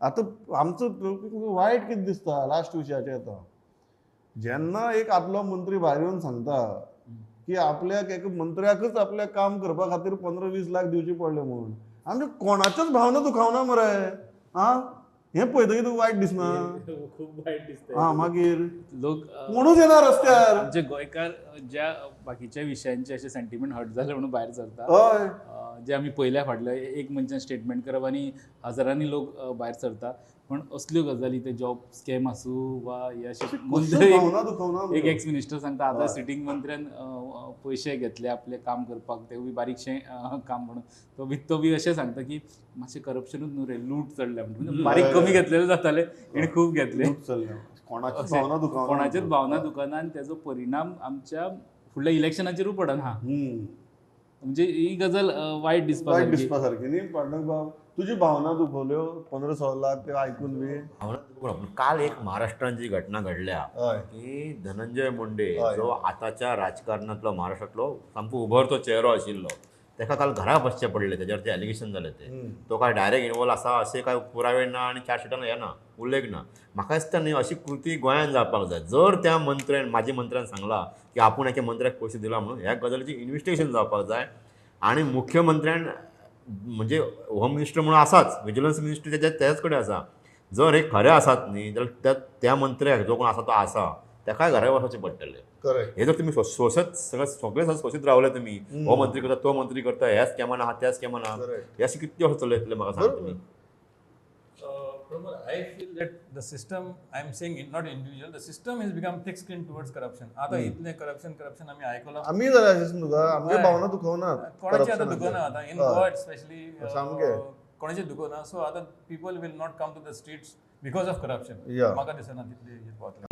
आता आमचं वायट कितें दिसता लास्ट विशयाचेर येता जेन्ना एक आदलो मंत्री भायर येवन सांगता की आपल्याक एका मंत्र्याकच आपल्याक काम करपा खातीर 15-20 लाख दिवचे पडले म्हणून आमच्या कोणाच्योच भावना दुखावना मरे आं हें पळयतकीर तुका वायट दिसना खूप वाईट दिसतंय आं मागीर लोक कोणूच येना रस्त्यार आमचे गोंयकार ज्या बाकीच्या विशयांचे अशे सेंटिमेंट हर्ट जाले म्हणून भायर सरता हय जे आमी पयल्या फाटल्या एक मनशान स्टेटमेंट करप आनी हजारांनी लोक भायर सरता पण असल्यो गजाली ते जॉब स्कॅम आसूं वा हे अशे भावना दुखवना एक एक्स मिनिस्टर सांगता आतां हय. सिटींग मंत्र्यान पयशे घेतले आपले काम करपाक ते बी बारीकशें काम म्हणून तो बी अशें सांगता की मातशें करप्शनूच न्हू रे लूट चडल्या म्हणून बारीक कमी घेतलेले जाताले हेणे खूब घेतले कोणाचीच भावना दुखवना कोणाचेच भावना दुखना आनी तेजो परिणाम आमच्या फुडल्या इलेक्शनाचेरूय पडना म्हणजे ही गजाल वायट दिसपा सारकी न्ही पांडुरंग बाब तुजी भावना दुखवल्यो 15-16 लाख ते आयकून बी काल एक महाराष्ट्रात जी घटना घडल्या हय की धनंजय मुंडे हय. जो आताच्या राजकारणातलो महाराष्ट्रातलो सामको उभरतो चेहरो आशिल्लो ताका काल घरा बसचे पडले त्याच्यावर ते एलिगेशन जाले ते तो काय डायरेक्ट इन्वॉल्व आसा असे काय पुरावे ना आणि चार्जशिटान येना उल्लेख ना म्हाका दिसता न्ही अशी कृती गोंयांत जावपाक जाय जर त्या मंत्र्यान माजी मंत्र्यान सांगला की आपूण एका मंत्र्याक पयशे दिला म्हणून ह्या गजालीची इन्व्हेस्टिगेशन जावपाक जाय आणि मुख्यमंत्र्यान म्हणजे होम मिनिस्टर म्हणून आसाच विजिलन्स मिनिस्टर त्याच कडेन आसा जर हे खरें आसात न्ही जाल्यार त्या मंत्र्याक जो कोण आसा तो आसा ताकाय घरा वचचें पडटलें करेक्ट हे जर तुम्ही सोसत सगळे सोसीत रावले तुम्ही हो मंत्री करता तो मंत्री करता ह्याच स्कॅमान आहात त्या स्कॅमान आहात Correct. हे अशें कितले वर्स चलयतले म्हाका सांग तुम्ही Pramod, I feel that the system, I am saying not individual, the system has become thick skinned towards corruption. आता इतले corruption आम्ही ऐकलं आम्ही जाल्यार अशें तुका आमगे भावना दुखवनात कोणाची आता दुकानं आता इन गोवा स्पेशली सामके. कोणाची दुकानं सो आता people will not come to the streets because of corruption. Yeah. म्हाका दिसना तितले पावतले